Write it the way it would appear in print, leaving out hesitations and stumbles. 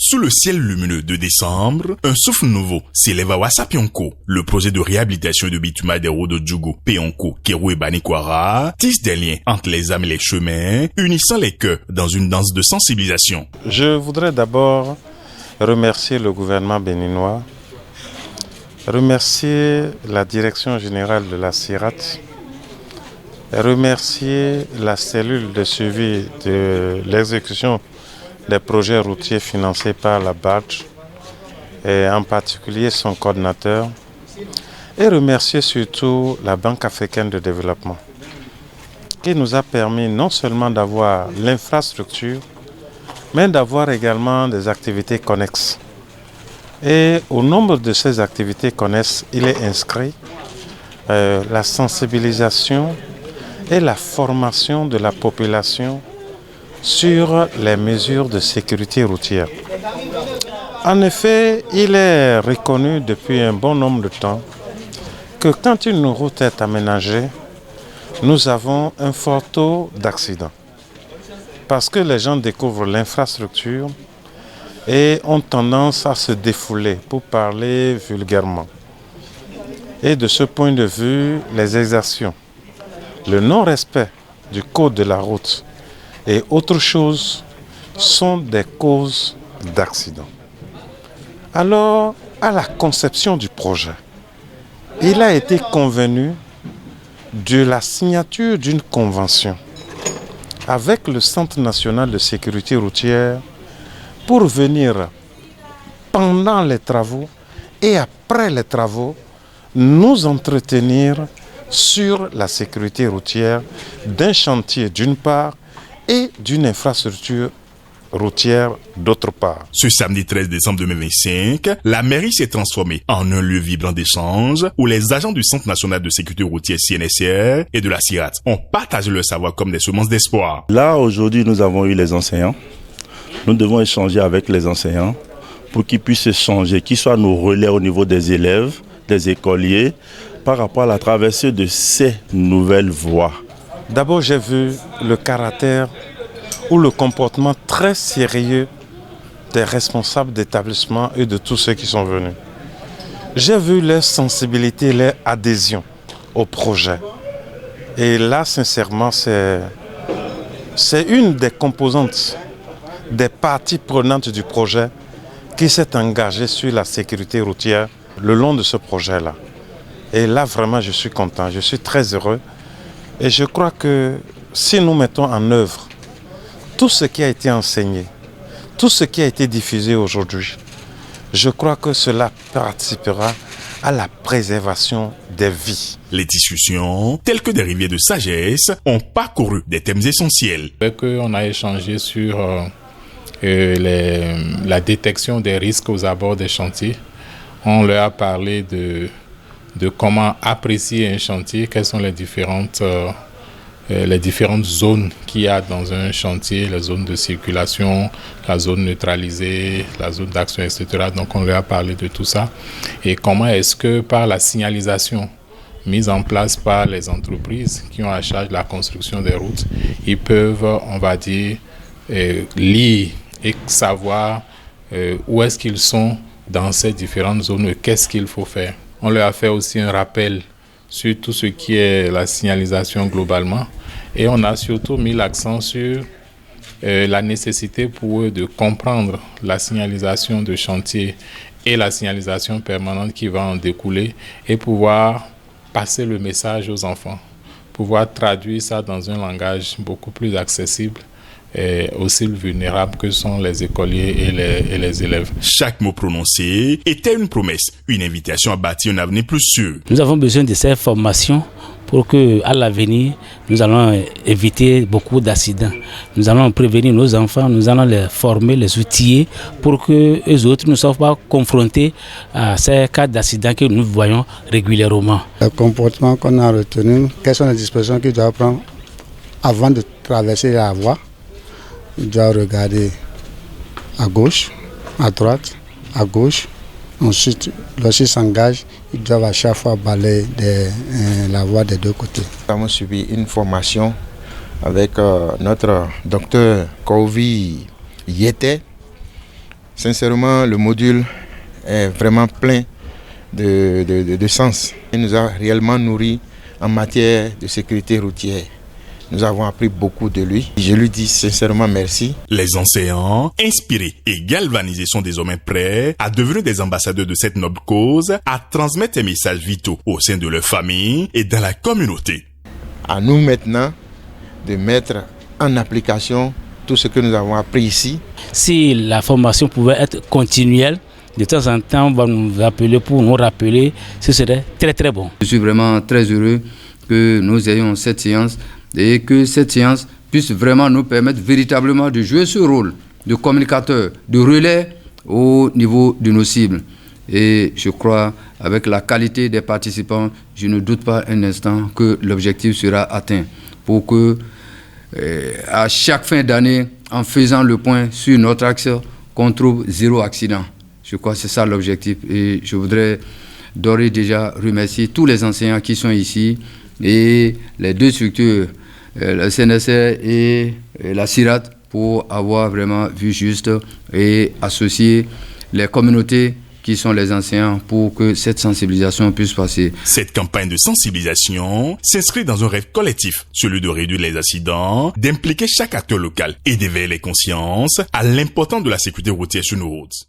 Sous le ciel lumineux de décembre, un souffle nouveau s'élève à Ouassa-Pionko. Le projet de réhabilitation de bitume des routes de Djougou, Pionko, Kéro et Banikwara tisse des liens entre les âmes et les chemins, unissant les cœurs dans une danse de sensibilisation. Je voudrais d'abord remercier le gouvernement béninois, remercier la direction générale de la CIRAT, remercier la cellule de suivi de l'exécution des projets routiers financés par la BADJ, et en particulier son coordinateur, et remercier surtout la Banque africaine de développement, qui nous a permis non seulement d'avoir l'infrastructure, mais d'avoir également des activités connexes. Et au nombre de ces activités connexes, il est inscrit la sensibilisation et la formation de la population sur les mesures de sécurité routière. En effet, il est reconnu depuis un bon nombre de temps que quand une route est aménagée, nous avons un fort taux d'accidents. Parce que les gens découvrent l'infrastructure et ont tendance à se défouler, pour parler vulgairement. Et de ce point de vue, les exactions, le non-respect du code de la route et autre chose sont des causes d'accidents. Alors, à la conception du projet, il a été convenu de la signature d'une convention avec le Centre national de sécurité routière pour venir, pendant les travaux et après les travaux, nous entretenir sur la sécurité routière d'un chantier d'une part et d'une infrastructure routière d'autre part. Ce samedi 13 décembre 2025, la mairie s'est transformée en un lieu vibrant d'échange où les agents du Centre national de sécurité routière CNSR et de la CIRAT ont partagé leur savoir comme des semences d'espoir. Là, aujourd'hui, nous avons eu les enseignants. Nous devons échanger avec les enseignants pour qu'ils puissent échanger, qu'ils soient nos relais au niveau des élèves, des écoliers, par rapport à la traversée de ces nouvelles voies. D'abord, j'ai vu le caractère ou le comportement très sérieux des responsables d'établissement et de tous ceux qui sont venus. J'ai vu leur sensibilité, leur adhésion au projet. Et là, sincèrement, c'est une des composantes, des parties prenantes du projet qui s'est engagée sur la sécurité routière le long de ce projet-là. Et là, vraiment, je suis content, je suis très heureux. Et je crois que si nous mettons en œuvre tout ce qui a été enseigné, tout ce qui a été diffusé aujourd'hui, je crois que cela participera à la préservation des vies. Les discussions, telles que des rivières de sagesse, ont parcouru des thèmes essentiels. On a échangé sur la détection des risques aux abords des chantiers. On leur a parlé de comment apprécier un chantier, quelles sont les différentes zones qu'il y a dans un chantier, les zones de circulation, la zone neutralisée, la zone d'action, etc. Donc on leur a parlé de tout ça. Et comment est-ce que par la signalisation mise en place par les entreprises qui ont à charge de la construction des routes, ils peuvent, on va dire, lire et savoir où est-ce qu'ils sont dans ces différentes zones, qu'est-ce qu'il faut faire. On leur a fait aussi un rappel sur tout ce qui est la signalisation globalement. Et on a surtout mis l'accent sur la nécessité pour eux de comprendre la signalisation de chantier et la signalisation permanente qui va en découler et pouvoir passer le message aux enfants, pouvoir traduire ça dans un langage beaucoup plus accessible et aussi vulnérables que sont les écoliers et les élèves. Chaque mot prononcé était une promesse, une invitation à bâtir un avenir plus sûr. Nous avons besoin de ces formations pour qu'à l'avenir, nous allons éviter beaucoup d'accidents. Nous allons prévenir nos enfants, nous allons les former, les outiller pour que les autres ne soient pas confrontés à ces cas d'accidents que nous voyons régulièrement. Le comportement qu'on a retenu, quelles sont les dispositions qu'il doit prendre avant de traverser la voie? Il doit regarder à gauche, à droite, à gauche. Ensuite, lorsqu'il s'engage, ils doivent à chaque fois balayer la voie des deux côtés. Nous avons suivi une formation avec notre docteur Kovi Yete Sincèrement, le module est vraiment plein de sens. Il nous a réellement nourris en matière de sécurité routière. Nous avons appris beaucoup de lui. Je lui dis sincèrement merci. Les enseignants, inspirés et galvanisés, sont désormais prêts à devenir des ambassadeurs de cette noble cause, à transmettre des messages vitaux au sein de leur famille et dans la communauté. À nous maintenant de mettre en application tout ce que nous avons appris ici. Si la formation pouvait être continuelle, de temps en temps, on va nous appeler pour nous rappeler, ce serait très très bon. Je suis vraiment très heureux que nous ayons cette séance et que cette séance puisse vraiment nous permettre véritablement de jouer ce rôle de communicateur, de relais au niveau de nos cibles. Et je crois, avec la qualité des participants, je ne doute pas un instant que l'objectif sera atteint pour que, à chaque fin d'année, en faisant le point sur notre axe, qu'on trouve 0 accident. Je crois que c'est ça l'objectif. Et je voudrais d'ores et déjà remercier tous les enseignants qui sont ici et les deux structures, la CNSR et la CIRAT, pour avoir vraiment vu juste et associer les communautés qui sont les enseignants pour que cette sensibilisation puisse passer. Cette campagne de sensibilisation s'inscrit dans un rêve collectif, celui de réduire les accidents, d'impliquer chaque acteur local et d'éveiller les consciences à l'importance de la sécurité routière sur nos routes.